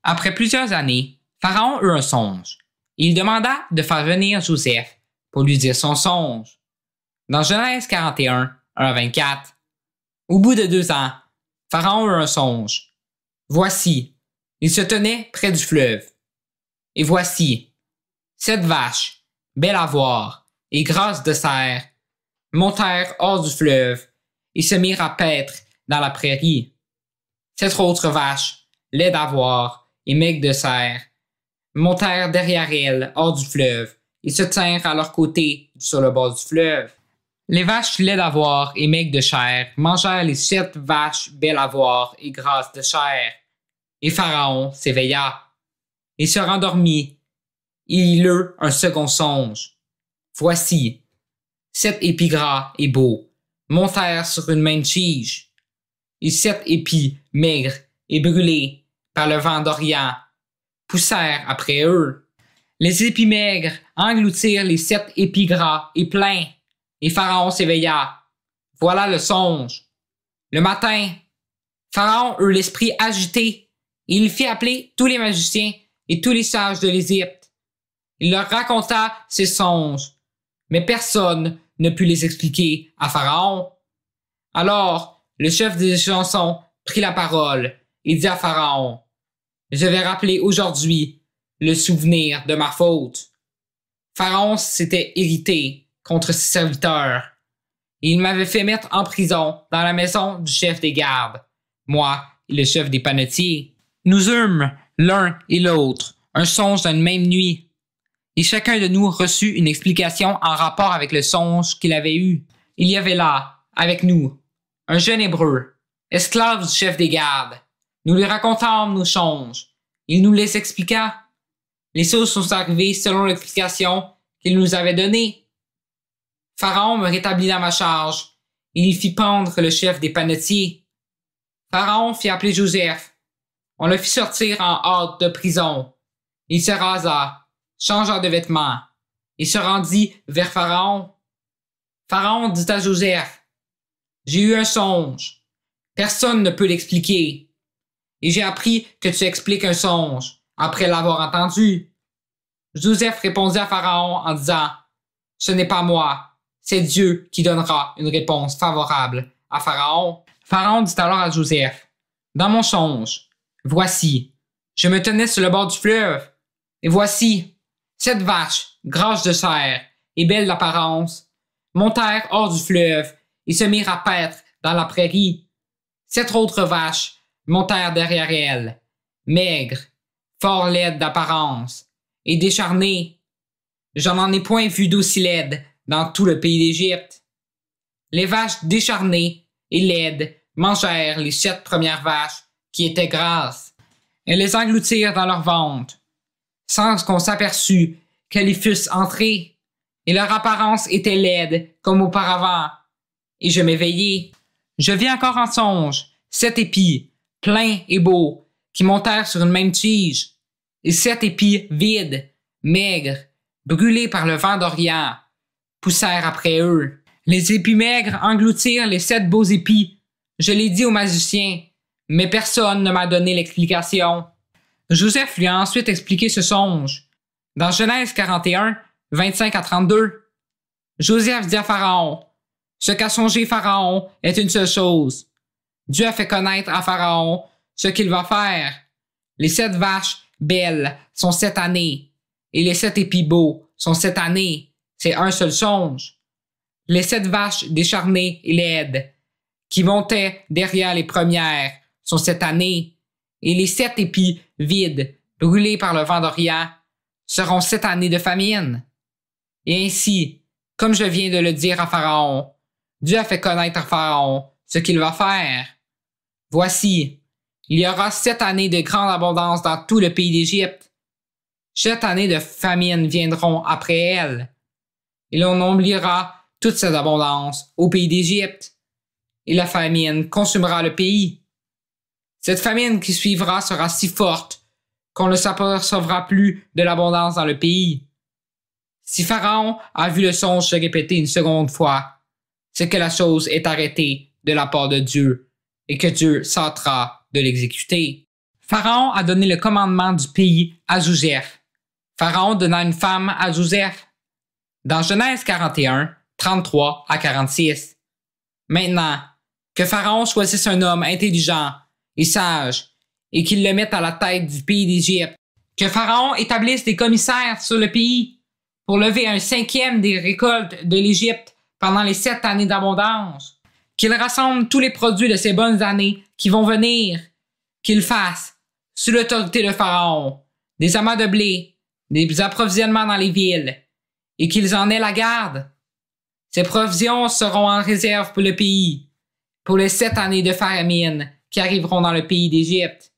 Après plusieurs années, Pharaon eut un songe. Il demanda de faire venir Joseph pour lui dire son songe. Dans Genèse 41, 1-24, au bout de 2 ans, Pharaon eut un songe. Voici, il se tenait près du fleuve. Et voici, 7 vaches, belles à voir et grasses de cerf, montèrent hors du fleuve et se mirent à paître dans la prairie. 7 autres vaches, laides à voir et maigres de cerf, montèrent derrière elles hors du fleuve et se tinrent à leur côté sur le bord du fleuve. Les vaches laides à voir et maigres de chair mangèrent les 7 vaches belles à voir et grasses de chair. Et Pharaon s'éveilla et se rendormit. Il eut un second songe. Voici, 7 épis gras et beaux montèrent sur une même tige, et 7 épis maigres et brûlés par le vent d'Orient poussèrent après eux. Les épis maigres engloutirent les 7 épis gras et pleins, et Pharaon s'éveilla. Voilà le songe. Le matin, Pharaon eut l'esprit agité, et il fit appeler tous les magiciens et tous les sages de l'Égypte. Il leur raconta ses songes, mais personne ne put les expliquer à Pharaon. Alors, le chef des chansons prit la parole et dit à Pharaon, « Je vais rappeler aujourd'hui le souvenir de ma faute. » Pharaon s'était irrité contre ses serviteurs et il m'avait fait mettre en prison dans la maison du chef des gardes, moi et le chef des panetiers. Nous eûmes, l'un et l'autre, un songe d'une même nuit, et chacun de nous reçut une explication en rapport avec le songe qu'il avait eu. Il y avait là, avec nous, un jeune Hébreu, esclave du chef des gardes. Nous lui racontâmes nos songes. Il nous les expliqua. Les choses sont arrivées selon l'explication qu'il nous avait donnée. Pharaon me rétablit dans ma charge, et il fit pendre le chef des panetiers. Pharaon fit appeler Joseph. On le fit sortir en hâte de prison. Il se rasa, changea de vêtements, et se rendit vers Pharaon. Pharaon dit à Joseph, « J'ai eu un songe. Personne ne peut l'expliquer. Et j'ai appris que tu expliques un songe, après l'avoir entendu. » Joseph répondit à Pharaon en disant, « Ce n'est pas moi, c'est Dieu qui donnera une réponse favorable à Pharaon. » Pharaon dit alors à Joseph, « Dans mon songe, voici, je me tenais sur le bord du fleuve, et voici, 7 vaches, grasses de chair et belles d'apparence, montèrent hors du fleuve et se mirent à paître dans la prairie. 7 autres vaches montèrent derrière elles, maigres, fort laides d'apparence et décharnées. Je n'en ai point vu d'aussi laides dans tout le pays d'Égypte. Les vaches décharnées et laides mangèrent les 7 premières vaches qui étaient grasses. Elles les engloutirent dans leur ventre, sans qu'on s'aperçût qu'elles y fussent entrées, et leur apparence était laide comme auparavant. Et je m'éveillai. Je vis encore en songe 7 épis, pleins et beaux, qui montèrent sur une même tige, et 7 épis vides, maigres, brûlés par le vent d'Orient, poussèrent après eux. Les épis maigres engloutirent les 7 beaux épis. Je l'ai dit aux magiciens, mais personne ne m'a donné l'explication. Joseph lui a ensuite expliqué ce songe. Dans Genèse 41, 25-32, Joseph dit à Pharaon, « Ce qu'a songé Pharaon est une seule chose. Dieu a fait connaître à Pharaon ce qu'il va faire. Les 7 vaches belles sont 7 années, et les 7 épis beaux sont 7 années. C'est un seul songe. Les 7 vaches décharnées et laides, qui montaient derrière les premières, sont 7 années, et les 7 épis vides, brûlés par le vent d'Orient, seront 7 années de famine. Et ainsi, comme je viens de le dire à Pharaon, Dieu a fait connaître à Pharaon ce qu'il va faire. Voici, il y aura 7 années de grande abondance dans tout le pays d'Égypte. 7 années de famine viendront après elles, et l'on oubliera toute cette abondance au pays d'Égypte, et la famine consumera le pays. Cette famine qui suivra sera si forte qu'on ne s'apercevra plus de l'abondance dans le pays. Si Pharaon a vu le songe se répéter une seconde fois, c'est que la chose est arrêtée de la part de Dieu et que Dieu s'hâtera de l'exécuter. Pharaon a donné le commandement du pays à Joseph. Pharaon donna une femme à Joseph. Dans Genèse 41, 33 à 46. Maintenant, que Pharaon choisisse un homme intelligent et sage et qu'il le mette à la tête du pays d'Égypte. Que Pharaon établisse des commissaires sur le pays pour lever un cinquième des récoltes de l'Égypte pendant les 7 années d'abondance. Qu'il rassemble tous les produits de ces bonnes années qui vont venir. Qu'il fasse, sous l'autorité de Pharaon, des amas de blé, des approvisionnements dans les villes, et qu'ils en aient la garde. Ces provisions seront en réserve pour le pays, pour les 7 années de famine qui arriveront dans le pays d'Égypte,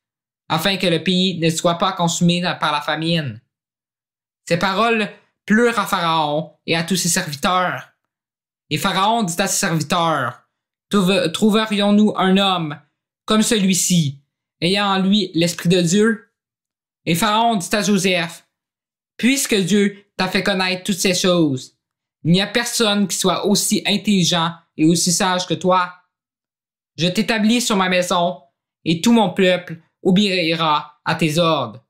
afin que le pays ne soit pas consumé par la famine. Ces paroles plurent à Pharaon et à tous ses serviteurs. Et Pharaon dit à ses serviteurs, « Trouverions-nous un homme comme celui-ci, ayant en lui l'Esprit de Dieu? » Et Pharaon dit à Joseph, « Puisque Dieu t'a fait connaître toutes ces choses, il n'y a personne qui soit aussi intelligent et aussi sage que toi. Je t'établis sur ma maison, et tout mon peuple obéira à tes ordres.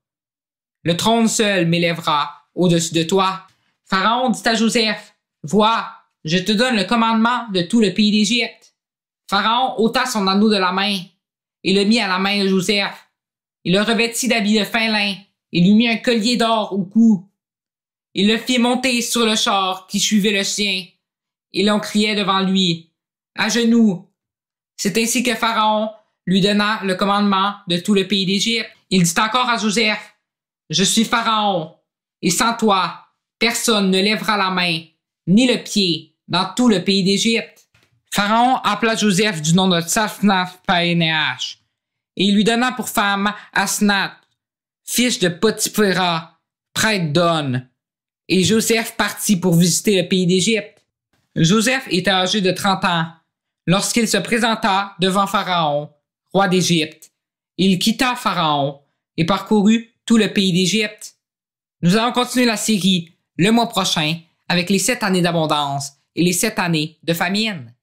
Le trône seul m'élèvera au-dessus de toi. » Pharaon dit à Joseph, « Vois, je te donne le commandement de tout le pays d'Égypte. » Pharaon ôta son anneau de la main et le mit à la main de Joseph. Il le revêtit d'habits de fin lin et lui mit un collier d'or au cou. Il le fit monter sur le char qui suivait le sien, et l'on criait devant lui, « À genoux! » C'est ainsi que Pharaon lui donna le commandement de tout le pays d'Égypte. Il dit encore à Joseph, « Je suis Pharaon, et sans toi, personne ne lèvera la main, ni le pied, dans tout le pays d'Égypte. » Pharaon appela Joseph du nom de Tsaphnath-Paanéach, et il lui donna pour femme Asnath, fils de Potiphéra, prêtre d'On. Et Joseph partit pour visiter le pays d'Égypte. Joseph était âgé de 30 ans lorsqu'il se présenta devant Pharaon, roi d'Égypte. Il quitta Pharaon et parcourut tout le pays d'Égypte. Nous allons continuer la série le mois prochain avec les 7 années d'abondance et les 7 années de famine.